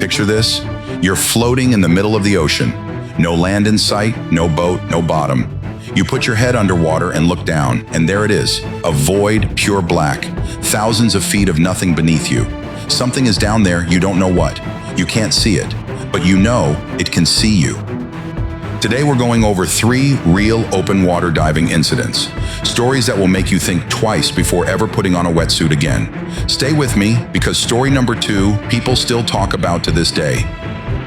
Picture this. You're floating in the middle of the ocean. No land in sight, no boat, no bottom. You put your head underwater and look down, and there it is, a void, pure black, thousands of feet of nothing beneath you. Something is down there, you don't know what. You can't see it, but you know it can see you. Today we're going over 3 real open water diving incidents. Stories that will make you think twice before ever putting on a wetsuit again. Stay with me, because story number 2, people still talk about to this day.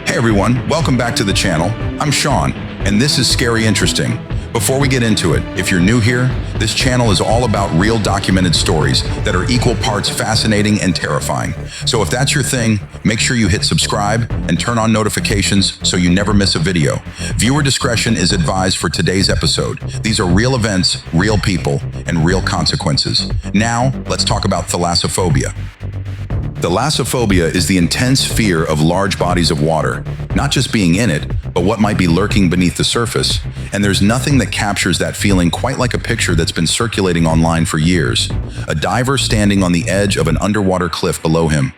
Hey everyone, welcome back to the channel. I'm Sean, and this is Scary Interesting. Before we get into it, if you're new here, this channel is all about real documented stories that are equal parts fascinating and terrifying. So if that's your thing, make sure you hit subscribe and turn on notifications so you never miss a video. Viewer discretion is advised for today's episode. These are real events, real people, and real consequences. Now, let's talk about thalassophobia. Thalassophobia is the intense fear of large bodies of water, not just being in it, but what might be lurking beneath the surface. And there's nothing that captures that feeling quite like a picture that's been circulating online for years. A diver standing on the edge of an underwater cliff below him.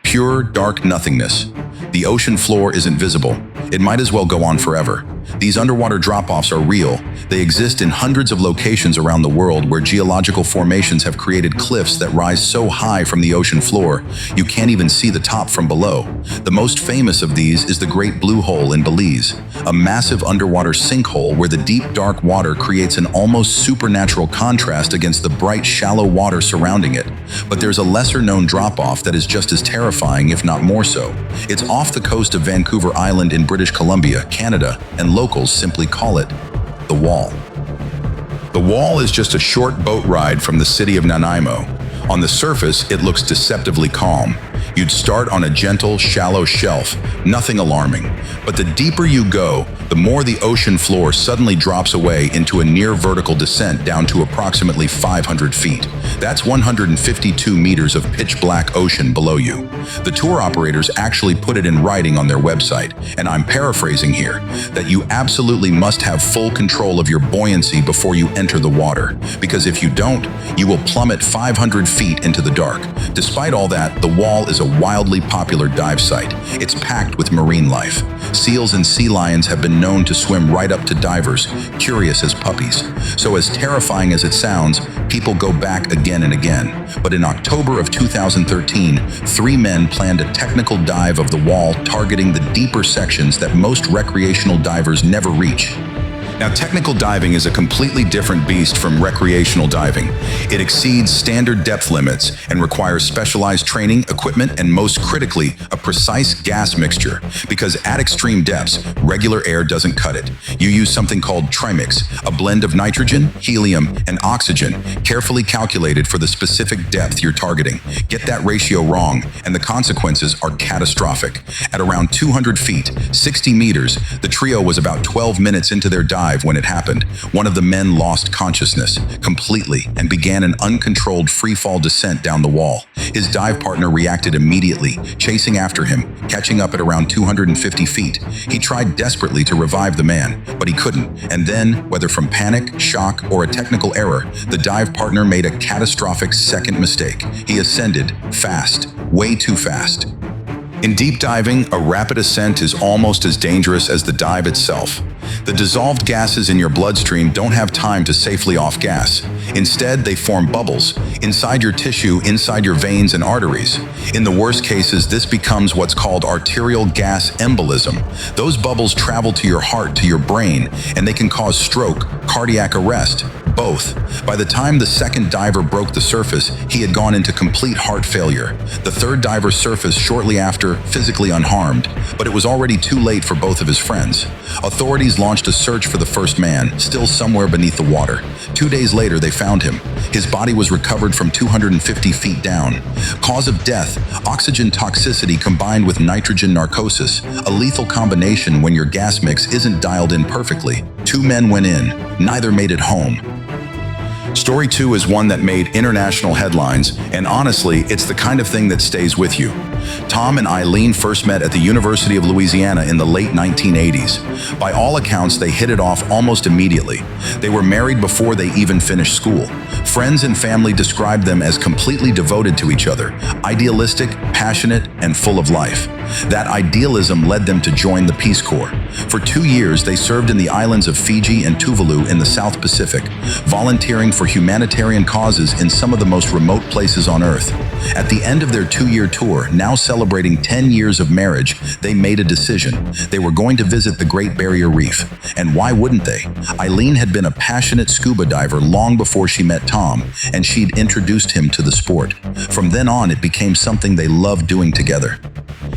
Pure, dark nothingness. The ocean floor isn't visible. It might as well go on forever. These underwater drop-offs are real. They exist in hundreds of locations around the world where geological formations have created cliffs that rise so high from the ocean floor, you can't even see the top from below. The most famous of these is the Great Blue Hole in Belize, a massive underwater sinkhole where the deep, dark water creates an almost supernatural contrast against the bright, shallow water surrounding it. But there's a lesser-known drop-off that is just as terrifying, if not more so. It's off the coast of Vancouver Island in British Columbia, Canada, and locals simply call it the Wall. The Wall is just a short boat ride from the city of Nanaimo. On the surface, it looks deceptively calm. You'd start on a gentle, shallow shelf, nothing alarming. But the deeper you go, the more the ocean floor suddenly drops away into a near vertical descent down to approximately 500 feet. That's 152 meters of pitch black ocean below you. The tour operators actually put it in writing on their website, and I'm paraphrasing here, that you absolutely must have full control of your buoyancy before you enter the water, because if you don't, you will plummet 500 feet into the dark. Despite all that, the Wall is a wildly popular dive site. It's packed with marine life. Seals and sea lions have been known to swim right up to divers, curious as puppies. So as terrifying as it sounds, people go back again and again. But in October of 2013, 3 men planned a technical dive of the Wall targeting the deeper sections that most recreational divers never reach. Now, technical diving is a completely different beast from recreational diving. It exceeds standard depth limits and requires specialized training, equipment, and most critically, a precise gas mixture. Because at extreme depths, regular air doesn't cut it. You use something called trimix, a blend of nitrogen, helium, and oxygen, carefully calculated for the specific depth you're targeting. Get that ratio wrong, and the consequences are catastrophic. At around 200 feet, 60 meters, the trio was about 12 minutes into their dive when it happened. One of the men lost consciousness completely and began an uncontrolled free-fall descent down the Wall. His dive partner reacted immediately, chasing after him, catching up at around 250 feet. He tried desperately to revive the man, but he couldn't. And then, whether from panic, shock, or a technical error, the dive partner made a catastrophic second mistake. He ascended fast, way too fast. In deep diving, a rapid ascent is almost as dangerous as the dive itself. The dissolved gases in your bloodstream don't have time to safely off-gas. Instead, they form bubbles inside your tissue, inside your veins and arteries. In the worst cases, this becomes what's called arterial gas embolism. Those bubbles travel to your heart, to your brain, and they can cause stroke, cardiac arrest, both. By the time the second diver broke the surface, he had gone into complete heart failure. The third diver surfaced shortly after, physically unharmed, but it was already too late for both of his friends. Authorities launched a search for the first man, still somewhere beneath the water. 2 days later, they found him. His body was recovered from 250 feet down. Cause of death: oxygen toxicity combined with nitrogen narcosis, a lethal combination when your gas mix isn't dialed in perfectly. 2 men went in, neither made it home. Story 2 is one that made international headlines, and honestly, it's the kind of thing that stays with you. Tom and Eileen first met at the University of Louisiana in the late 1980s. By all accounts, they hit it off almost immediately. They were married before they even finished school. Friends and family described them as completely devoted to each other, idealistic, passionate, and full of life. That idealism led them to join the Peace Corps. For 2 years, they served in the islands of Fiji and Tuvalu in the South Pacific, volunteering for humanitarian causes in some of the most remote places on Earth. At the end of their 2-year tour, now celebrating 10 years of marriage, they made a decision. They were going to visit the Great Barrier Reef. And why wouldn't they? Eileen had been a passionate scuba diver long before she met Tom, and she'd introduced him to the sport. From then on, it became something they loved doing together.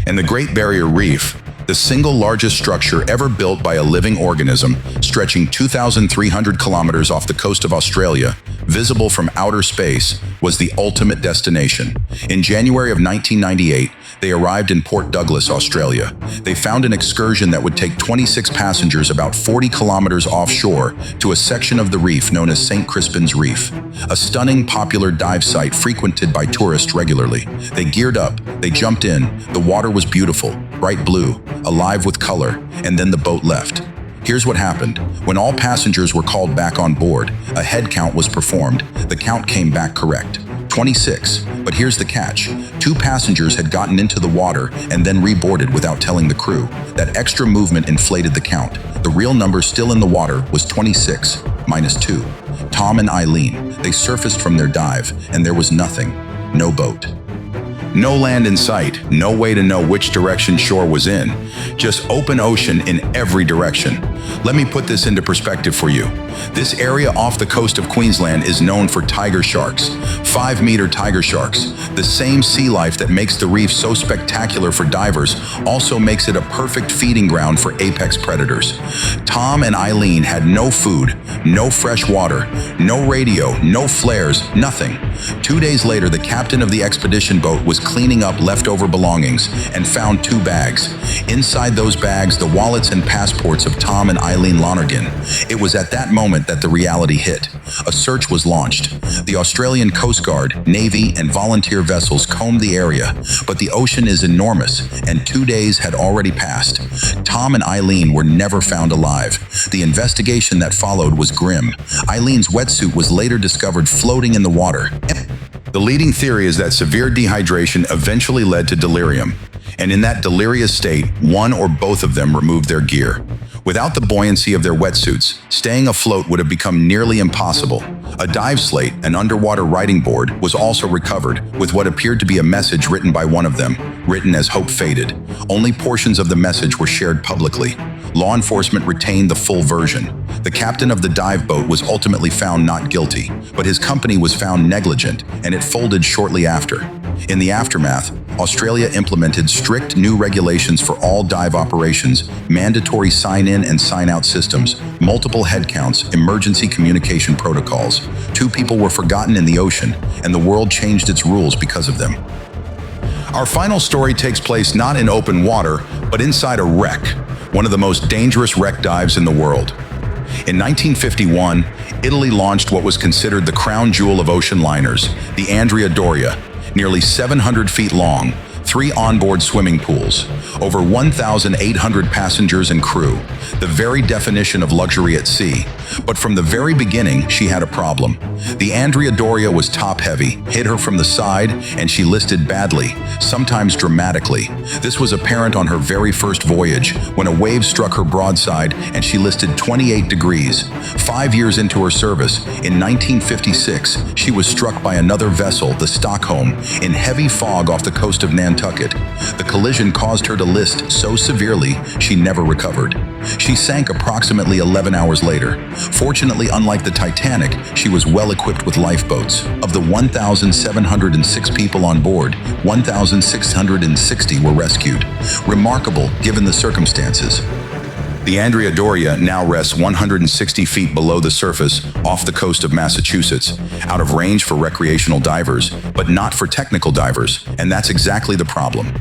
And the Great Barrier Reef, the single largest structure ever built by a living organism, stretching 2,300 kilometers off the coast of Australia, visible from outer space, was the ultimate destination. In January of 1998, they arrived in Port Douglas, Australia. They found an excursion that would take 26 passengers about 40 kilometers offshore to a section of the reef known as St. Crispin's Reef, a stunning, popular dive site frequented by tourists regularly. They geared up, they jumped in, the water was beautiful, bright blue, alive with color, and then the boat left. Here's what happened. When all passengers were called back on board, a head count was performed. The count came back correct. 26. But here's the catch. 2 passengers had gotten into the water and then reboarded without telling the crew. That extra movement inflated the count. The real number still in the water was 26, minus 2. Tom and Eileen, they surfaced from their dive, and there was nothing. No boat. No land in sight, no way to know which direction shore was in. Just open ocean in every direction. Let me put this into perspective for you. This area off the coast of Queensland is known for tiger sharks, 5-meter tiger sharks. The same sea life that makes the reef so spectacular for divers also makes it a perfect feeding ground for apex predators. Tom and Eileen had no food, no fresh water, no radio, no flares, nothing. 2 days later, the captain of the expedition boat was cleaning up leftover belongings and found 2 bags. Inside those bags, the wallets and passports of Tom and Eileen Lonergan. It was at that moment that the reality hit. A search was launched. The Australian Coast Guard, Navy, and volunteer vessels combed the area, but the ocean is enormous, and 2 days had already passed. Tom and Eileen were never found alive. The investigation that followed was grim. Eileen's wetsuit was later discovered floating in the water. The leading theory is that severe dehydration eventually led to delirium, and in that delirious state, one or both of them removed their gear. Without the buoyancy of their wetsuits, staying afloat would have become nearly impossible. A dive slate, an underwater writing board, was also recovered, with what appeared to be a message written by one of them, written as hope faded. Only portions of the message were shared publicly. Law enforcement retained the full version. The captain of the dive boat was ultimately found not guilty, but his company was found negligent, and it folded shortly after. In the aftermath, Australia implemented strict new regulations for all dive operations, mandatory sign-in and sign-out systems, multiple headcounts, emergency communication protocols. 2 people were forgotten in the ocean, and the world changed its rules because of them. Our final story takes place not in open water, but inside a wreck, one of the most dangerous wreck dives in the world. In 1951, Italy launched what was considered the crown jewel of ocean liners, the Andrea Doria, nearly 700 feet long, 3 onboard swimming pools, over 1,800 passengers and crew, the very definition of luxury at sea. But from the very beginning, she had a problem. The Andrea Doria was top-heavy, hit her from the side, and she listed badly, sometimes dramatically. This was apparent on her very first voyage, when a wave struck her broadside and she listed 28 degrees. 5 years into her service, in 1956, she was struck by another vessel, the Stockholm, in heavy fog off the coast of Nantucket. The collision caused her to list so severely, she never recovered. She sank approximately 11 hours later. Fortunately, unlike the Titanic, she was well equipped with lifeboats. Of the 1,706 people on board, 1,660 were rescued. Remarkable, given the circumstances. The Andrea Doria now rests 160 feet below the surface off the coast of Massachusetts, out of range for recreational divers, but not for technical divers, and that's exactly the problem.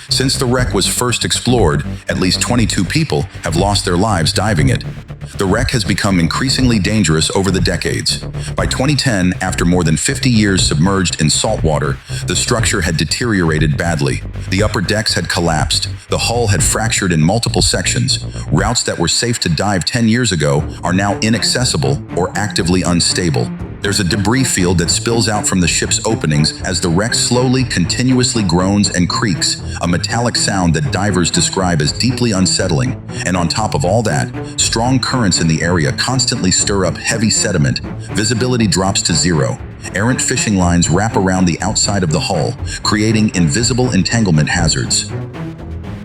Since the wreck was first explored, at least 22 people have lost their lives diving it. The wreck has become increasingly dangerous over the decades. By 2010, after more than 50 years submerged in salt water, the structure had deteriorated badly. The upper decks had collapsed, the hull had fractured in multiple sections. Routes that were safe to dive 10 years ago are now inaccessible or actively unstable. There's a debris field that spills out from the ship's openings as the wreck slowly, continuously groans and creaks, a metallic sound that divers describe as deeply unsettling. And on top of all that, strong currents in the area constantly stir up heavy sediment. Visibility drops to zero. Errant fishing lines wrap around the outside of the hull, creating invisible entanglement hazards.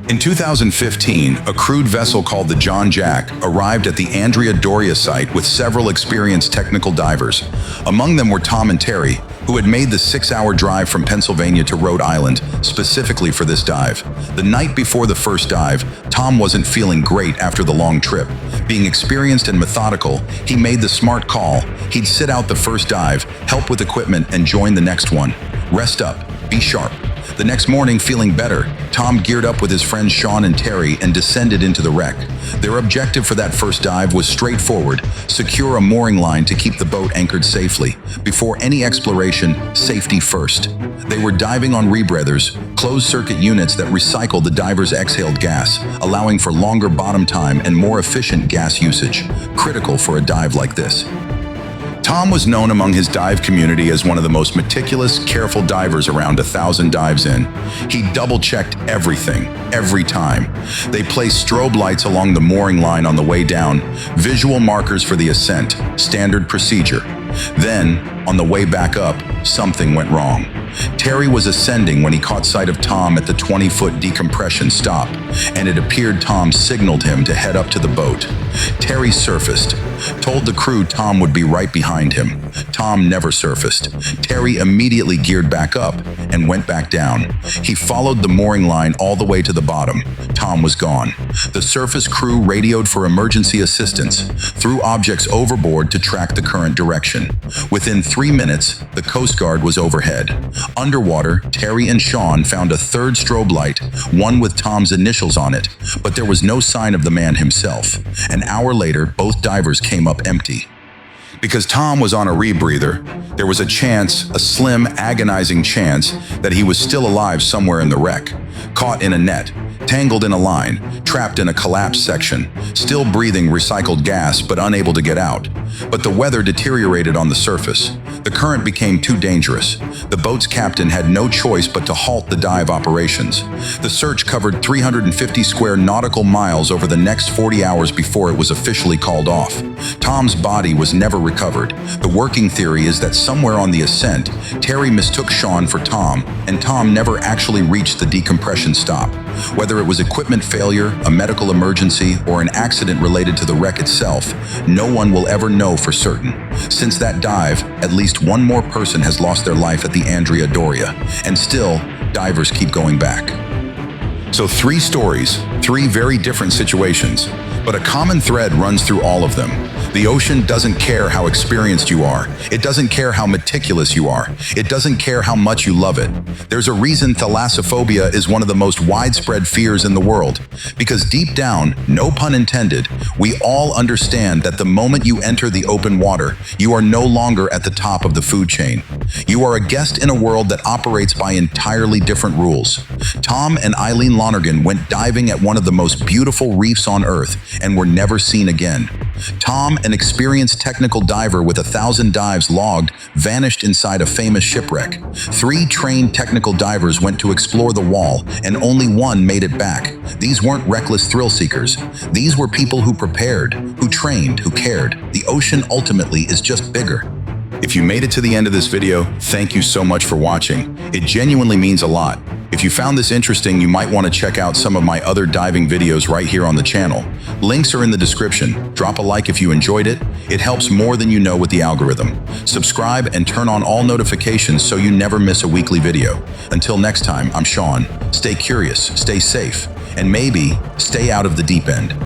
In 2015, a crewed vessel called the John Jack arrived at the Andrea Doria site with several experienced technical divers. Among them were Tom and Terry, who had made the 6-hour drive from Pennsylvania to Rhode Island specifically for this dive. The night before the first dive, Tom wasn't feeling great after the long trip. Being experienced and methodical, he made the smart call. He'd sit out the first dive, help with equipment, and join the next one. Rest up, be sharp. The next morning, feeling better, Tom geared up with his friends Sean and Terry and descended into the wreck. Their objective for that first dive was straightforward: secure a mooring line to keep the boat anchored safely. Before any exploration, safety first. They were diving on rebreathers, closed-circuit units that recycle the diver's exhaled gas, allowing for longer bottom time and more efficient gas usage, critical for a dive like this. Tom was known among his dive community as one of the most meticulous, careful divers around 1,000 dives in. He double-checked everything, every time. They placed strobe lights along the mooring line on the way down, visual markers for the ascent, standard procedure. Then, on the way back up, something went wrong. Terry was ascending when he caught sight of Tom at the 20-foot decompression stop, and it appeared Tom signaled him to head up to the boat. Terry surfaced, told the crew Tom would be right behind him. Tom never surfaced. Terry immediately geared back up and went back down. He followed the mooring line all the way to the bottom. Tom was gone. The surface crew radioed for emergency assistance, threw objects overboard to track the current direction. Within 3 minutes, the Coast Guard was overhead. Underwater, Terry and Sean found a third strobe light, one with Tom's initials on it, but there was no sign of the man himself. An hour later, both divers came up empty. Because Tom was on a rebreather, there was a chance, a slim, agonizing chance, that he was still alive somewhere in the wreck, caught in a net, tangled in a line, trapped in a collapsed section, still breathing recycled gas but unable to get out. But the weather deteriorated on the surface. The current became too dangerous. The boat's captain had no choice but to halt the dive operations. The search covered 350 square nautical miles over the next 40 hours before it was officially called off. Tom's body was never recovered. The working theory is that somewhere on the ascent, Terry mistook Sean for Tom, and Tom never actually reached the decompression stop. Whether it was equipment failure, a medical emergency, or an accident related to the wreck itself, no one will ever know for certain. Since that dive, at least one more person has lost their life at the Andrea Doria, and still, divers keep going back. So 3 stories, 3 very different situations, but a common thread runs through all of them. The ocean doesn't care how experienced you are. It doesn't care how meticulous you are. It doesn't care how much you love it. There's a reason thalassophobia is one of the most widespread fears in the world. Because deep down, no pun intended, we all understand that the moment you enter the open water, you are no longer at the top of the food chain. You are a guest in a world that operates by entirely different rules. Tom and Eileen Lonergan went diving at one of the most beautiful reefs on Earth and were never seen again. Tom, an experienced technical diver with 1,000 dives logged, vanished inside a famous shipwreck. 3 trained technical divers went to explore the wall, and only one made it back. These weren't reckless thrill seekers. These were people who prepared, who trained, who cared. The ocean ultimately is just bigger. If you made it to the end of this video, thank you so much for watching. It genuinely means a lot. If you found this interesting, you might want to check out some of my other diving videos right here on the channel. Links are in the description. Drop a like if you enjoyed it. It helps more than you know with the algorithm. Subscribe and turn on all notifications so you never miss a weekly video. Until next time, I'm Sean. Stay curious, stay safe, and maybe stay out of the deep end.